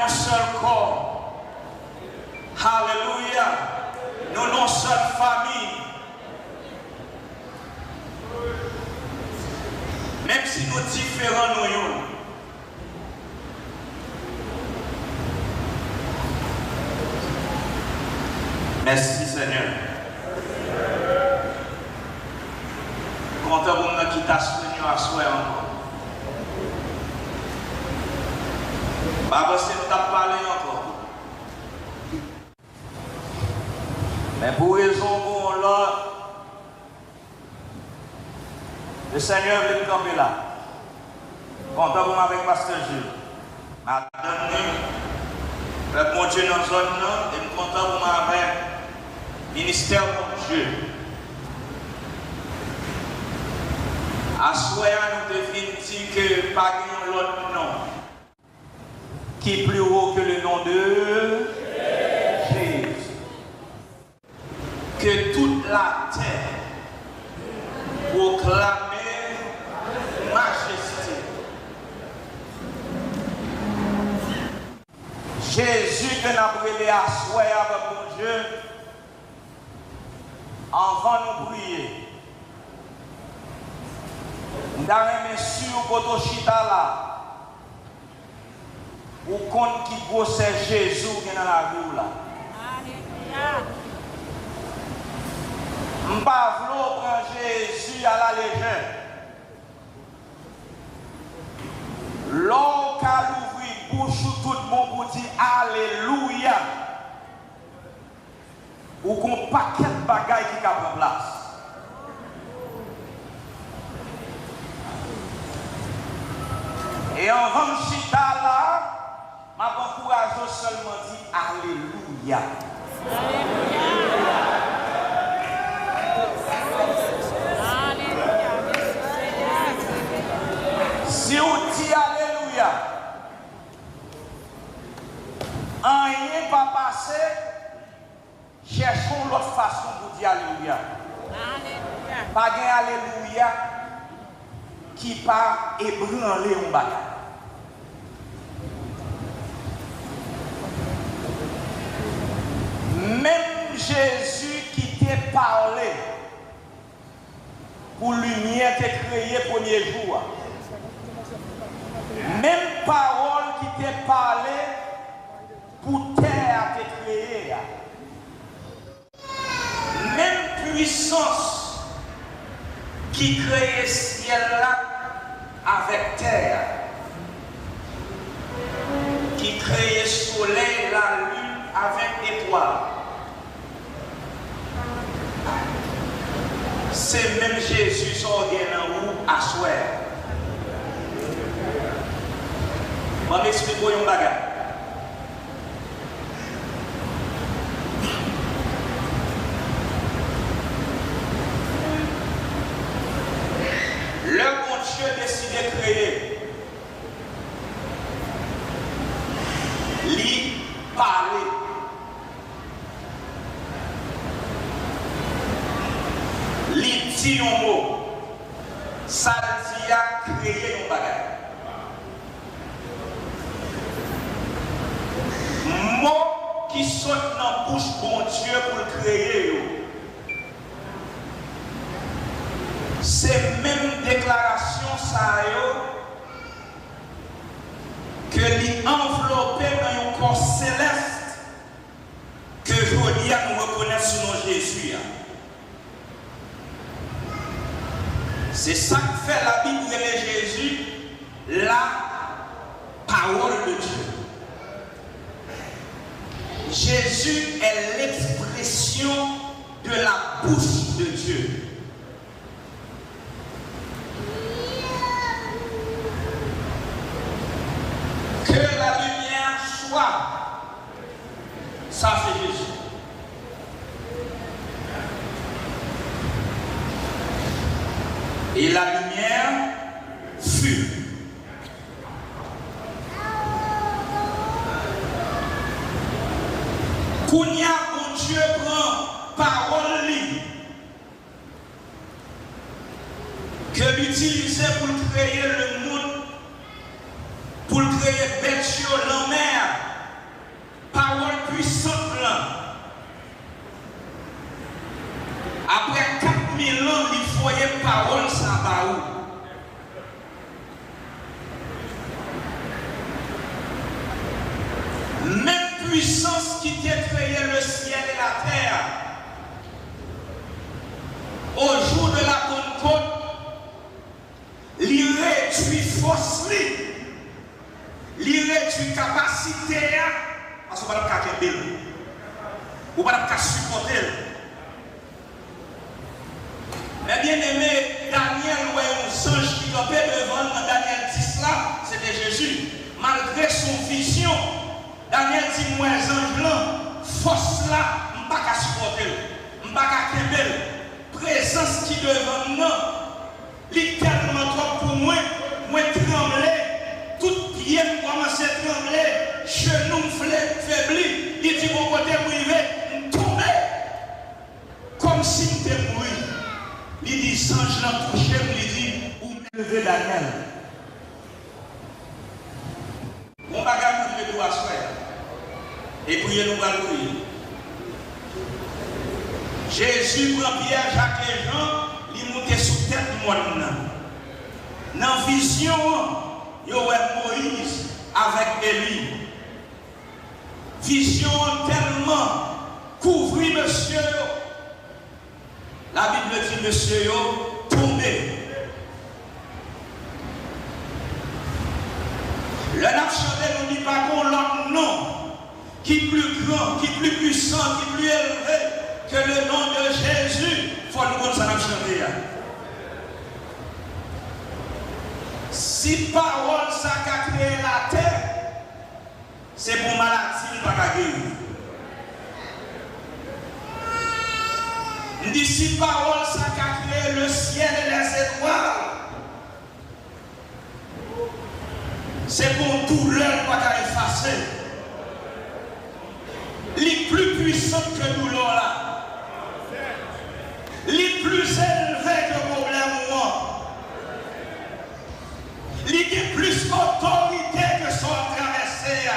un seul corps. Alléluia. Nous non seule famille. Même si nous différents nous. Merci Seigneur. Content pour nous qui t'a soigné à soi encore. Papa, c'est t'a parlé encore. Mais pour raison bon là, le Seigneur veut nous camper là. Content pour moi avec Pasteur Jules. M'a donné le bon Dieu dans la zone là, et nous content pour moi avec ministère de Dieu. À soi, nous devons dire que pas l'autre nom qui est plus haut que le nom de Jésus. Que toute la terre proclame majesté. Jésus que nous avons brûlé à soi avec mon Dieu, avant nous prier. Nous avons sur Kotoshita là, ou compte qui possède Jésus qui est dans la vie là. Je ne veux pas prendre Jésus à la légère. L'homme qui a ouvert bouche tout le monde pour dire Alléluia. Ou qu'on paquet de bagailles qui prend place. Et en Vanchita là, je m'encourage seulement dire Alléluia. Si on dit Alléluia, rien va passer, cherchons l'autre façon pour dire Alléluia. Pas de Alléluia qui part ébranler un bagage. Même Jésus qui t'a parlé pour lumière t'a créé le premier jour. Même parole qui t'a parlé pour terre t'a créé. Même puissance qui crée le ciel là avec terre, qui crée le soleil, la lune avec étoiles. C'est même Jésus qui organe où à soi. Je vais m'expliquer un bagage. Le bon Dieu décide de créer. Lui parler. Lui dit un mot. Ça dit à créer un bagage. Mots qui sautent dans la bouche bon Dieu pour le créer. C'est même déclaration ça que lui enveloppé dans un corps céleste que aujourd'hui nous reconnaissons sous nom Jésus. C'est ça que fait la Bible de Jésus, la parole de Dieu. Jésus est l'expression de la bouche de Dieu. Que la lumière soit, ça c'est Jésus. Et la lumière fut. Kounia, mon Dieu prend parole libre que l'utiliser pour créer le monde, pour créer bête sur la mer, voyez parole, ça va où? Même puissance qui t'a créé le ciel et la terre, au jour de la Pentecôte, il réduit force, il réduit capacité, parce qu'on ne peut pas qu'aider, on ne peut pas supporter. Mais bien aimé, Daniel, ou un ange qui campait devant Daniel 10 là, c'était Jésus. Malgré son vision, Daniel dit, moi, ange là, force là, je ne peux pas supporter, je ne peux pas qu'aider. Présence qui devant nous, littéralement trop pour moi, moi trembler, tout pied me commence à trembler, genoux me faibli, il dit mon côté privé, me tomber, comme si je m'étais mort. Il dit, ange l'a touché, il dit, où m'élever Daniel. Mon bagage pour le doigt faire, et prier nous allons prier. Jésus prend Pierre, Jacques et Jean, il monte sous tête du monde. Dans la vision, il y a Moïse avec Élie. Vision tellement couvrit monsieur. La Bible dit monsieur tombé. Le nap chanté nous dit pas qu'on l'autre nom qui est plus grand, qui est plus puissant, qui est plus élevé que le nom de Jésus. Il faut nous qu'on s'en a chanté. Si parole ça a créé la terre, c'est pour maladie, pas qu'à guérir. Dit si parole ça a créé le ciel et les étoiles, c'est pour douleur pas qu'à effacer. Les plus puissants que nous là, les plus élevés que le problème moi. Il y a plus d'autorité que son traversé.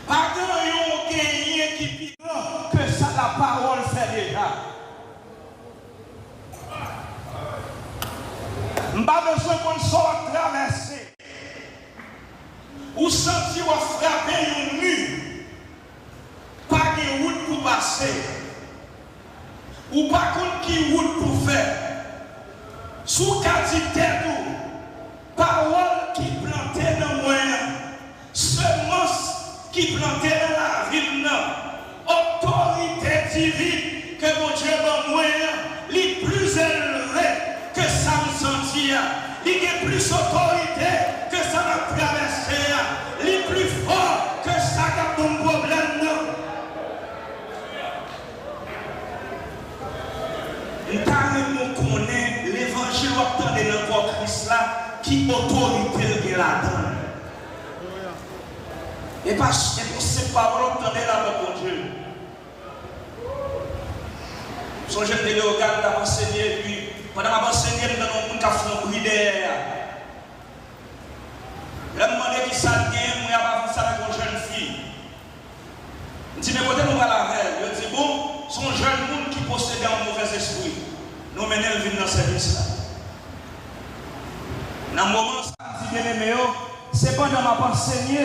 Pas de gagné qui pire que ça la parole fait déjà. Je n'ai pas besoin qu'on soit traversé. Ou sentir ou frapper un mur. Pas de route pour passer. Ou pas contre qui route pour faire. Sous qualité parole qui plantait dans le moyen, semence qui plantait dans la ville, autorité divine que mon Dieu dans le moyen, les plus élevés que ça me sentit, il y a plus autorité que ça m'a traversé, les plus forts que ça a ton problème. Nous connaissons l'évangile obtenu dans le corps Christ là, qui autorité est là-dedans. Et pour ces paroles obtenues là, mon Dieu. Son jeune de l'organe m'a enseigné, puis pendant m'a enseigné, nous avons un café de derrière. Je me demandais qui ça gagne, moi, je ça avec une jeune fille. Je dis, mais côté nous va la veille. Je dis, bon, son jeune monde qui possédait un mauvais esprit. Nous menons le vin dans ce service là. Dans le moment, ça dit bien aimé, c'est pendant ma enseigné,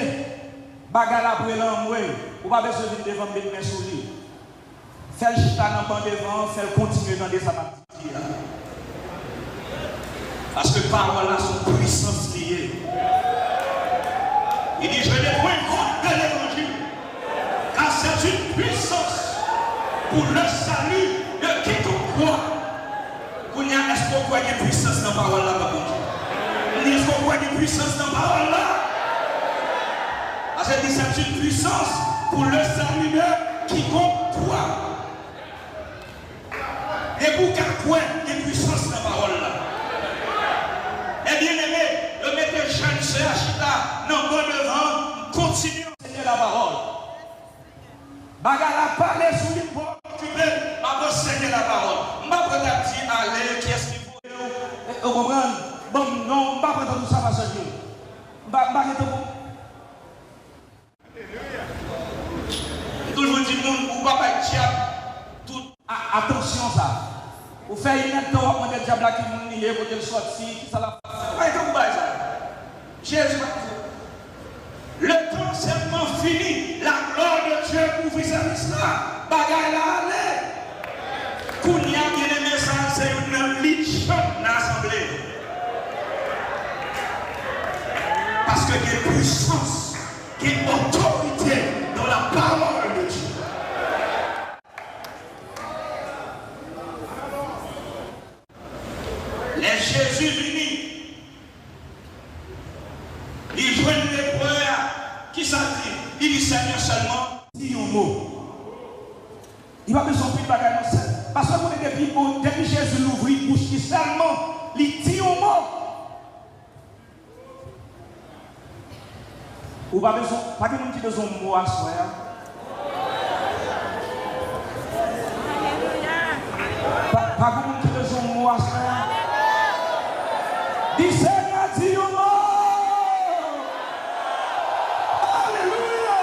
bagala pour l'envoyer, ou pas besoin de devant mettre mes sous lui. Fais le chita dans le devant, fais le continuer dans des sabatiques. Parce que parole là sont puissance liée. Il dit, je n'ai point compte de l'évangile, car c'est une puissance pour le salut de quiconque croit. Est-ce qu'on voit une puissance dans la parole là, papa? Est-ce qu'on voit une puissance dans la parole là? Parce que c'est une puissance pour le salut de quiconque croit. Et pour qu'un point, il y a une puissance dans la parole là. Et bien aimé, le mettre jeune sœur Chita, non, bon devant, continue à enseigner la parole. Bagala parler sous une porte occupée, m'a enseigner la parole. M'a pas dire allez, qui est-ce qu'il faut? Vous comprenez? Bon, non, je ne vais pas prendre tout ça parce que je ne vais pas prendre. Toujours dit, ou pas diable, tout attention ça. Ou faites une temps, on a diable qui nous nie, pour le sortir, qui ça la fait. Comme ça. Jésus, le temps seulement fini, la gloire de Dieu pour vous service là, bagaille là, allez. Kounia bien aimé ça, c'est une liche dans l'assemblée. Parce qu'il y a puissance, il y a autorité dans la parole de Dieu. Les Jésus unis, ils joignent les prières qui s'en dit. Il dit Seigneur seulement, dis un mot. Il va besoin de bagaille parce que vous depuis Jésus l'ouvre, il bouche qui seulement, il dit un mot. Ou pas besoin, pas que nous qui besoin de mot à soi. Pas que nous qui besoin de mot à soi. Dis Seigneur, dis un mot. Alléluia.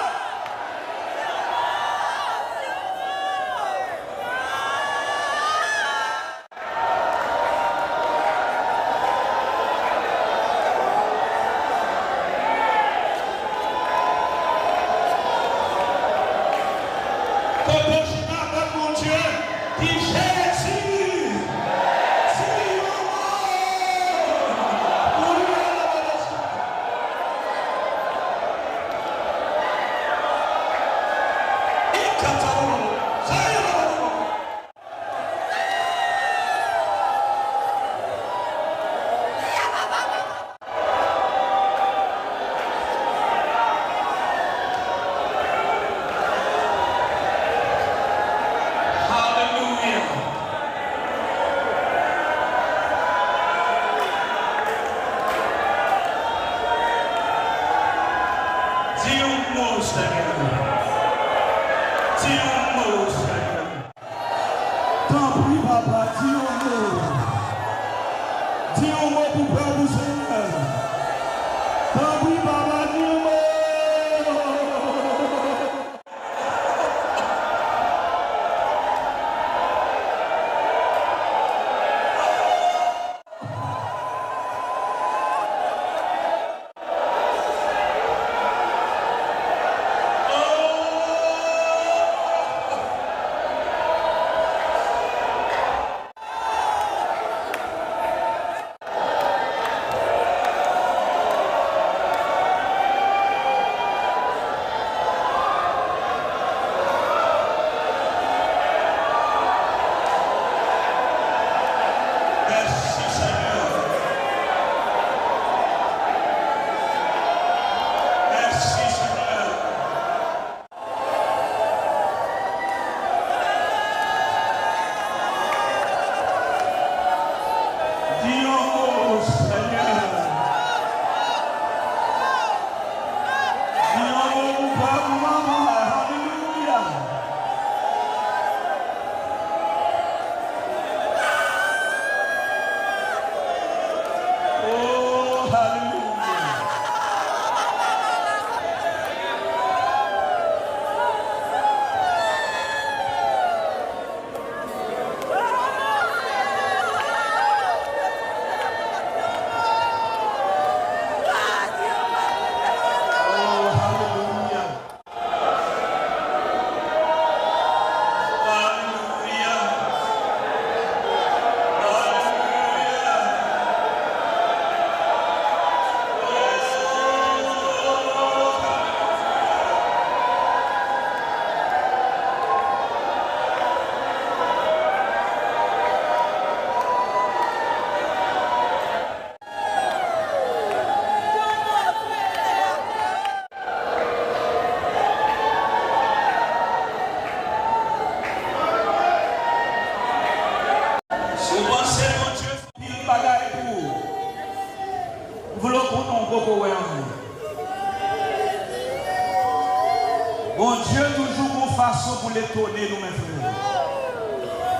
Bon Dieu toujours une façon pour l'étonner nous mes frères.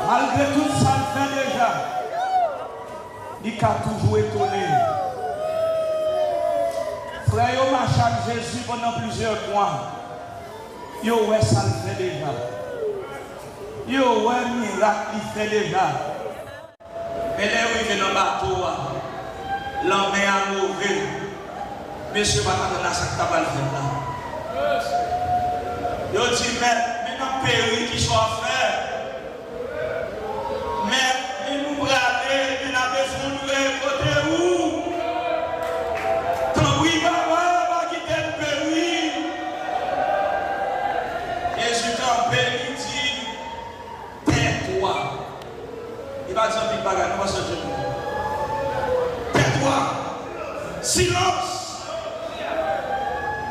Malgré tout ça le fait déjà. Il a toujours étonné. Frère, yo marche avec Jésus pendant plusieurs mois. Yo ouais ça le fait déjà. Yo ouais miracle il fait déjà. Mais là, où il vient dans le bateau, l'homme est à mauvais. Monsieur va t'attendre à ce que tu vas le faire là. Il dit, mais dans le pays qui soit fait, mais nous braver, nous avons fondé côté où? Tant oui, papa, va quitter le pays. Jésus campé, il dit, tais-toi. Il va dire un petit bagage, nous va se dire. Tais-toi. Silence.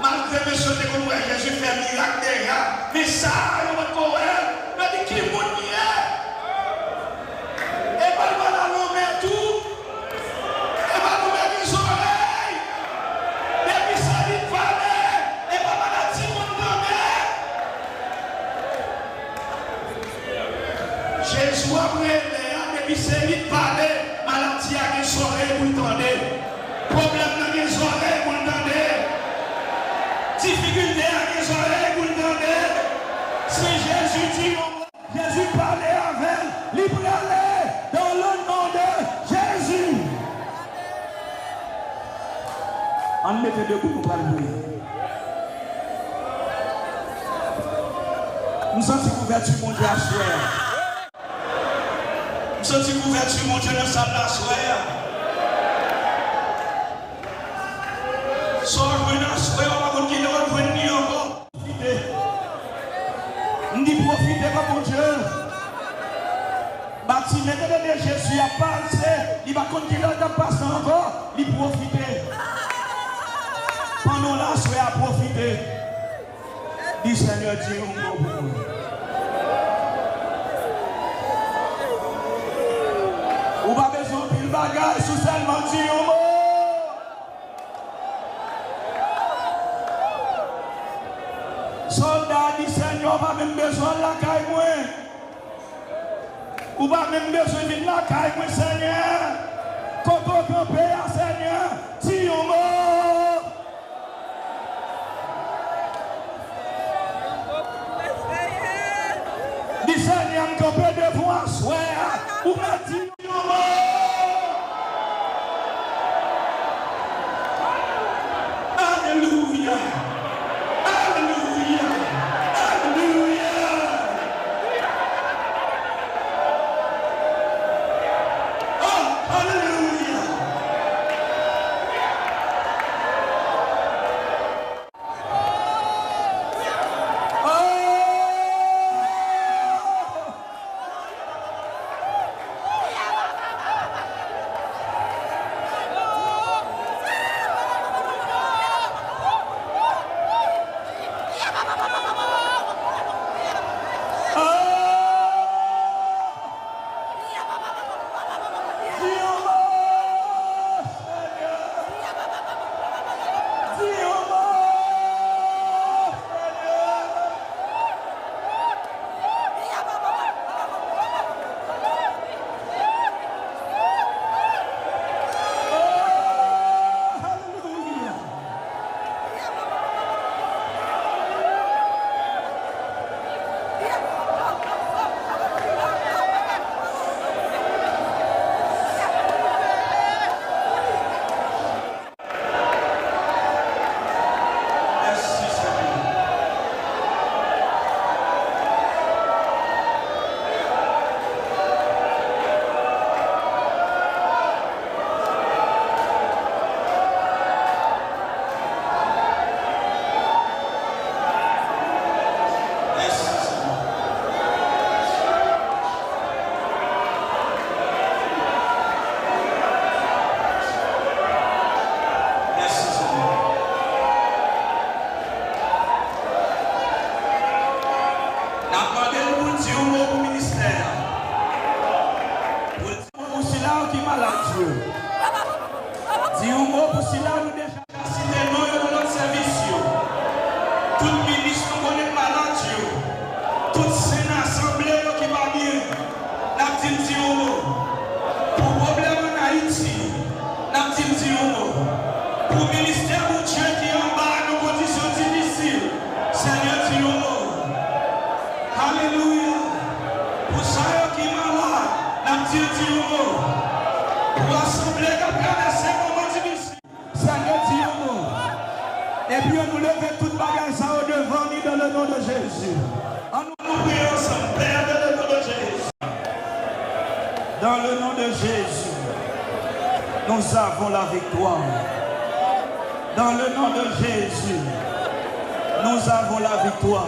Malgré monsieur de Gaulois, Jésus fait miracle déjà. Mais ça, il va correct. Mais qui est mon lien? Et pas le nous mettre tout. Et pas nous mettre les oreilles. Et puis ça dit parler. Et pas mal à dire mon nom. Jésus a pris et puis c'est lui parler. Maladie à des oreilles pour entendre. Problème dans les oreilles pour entendre. Difficulté à les oreilles pour entendre. Si Jésus dit, Jésus parlait avec, il parlait dans le nom de Jésus. On mettait debout pour parler. Nous sentons couverture mon Dieu à soir. Nous sentons couverture mon Dieu dans sa place à soir. Soit on va continuer à revenir encore. On dit profiter par mon Dieu. Si maintenant Jésus a passé, il va continuer à passer encore, il profiter. Pendant la soirée à profiter. Dis Seigneur Dieu, on va vous. Ou pas besoin de bagage sous seulement Dieu. Soldat dit Seigneur, pas même besoin de la caille moi. Ou pas même besoin de la caille moi, Seigneur. Quand on campe à Seigneur, si on mort. Dit Seigneur, on campe devant soi. Ou pas si on mort. Alléluia. Alléluia. Pour ça qui est malade, n'a dit Pour assembler qui traverse un moment difficile. Seigneur, dis-nous. Et puis on nous lève toute bagage ça au devant nous dans le nom de Jésus. En nous prions ensemble, Père, dans le nom de Jésus. Dans le nom de Jésus, nous avons la victoire. Dans le nom de Jésus, nous avons la victoire.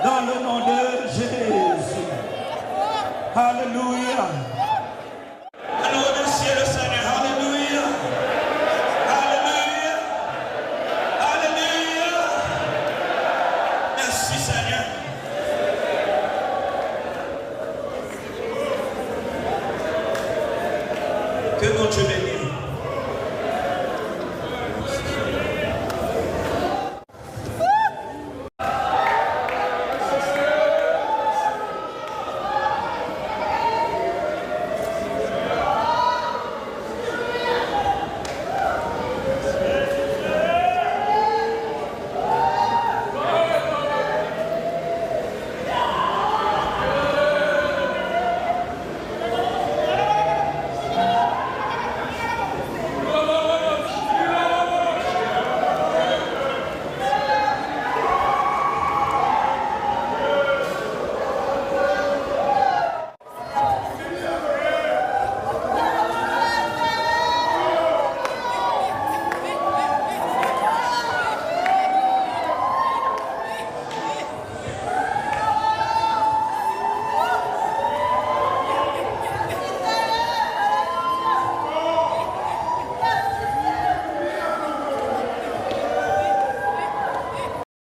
Dans le nom de Jésus. Alléluia.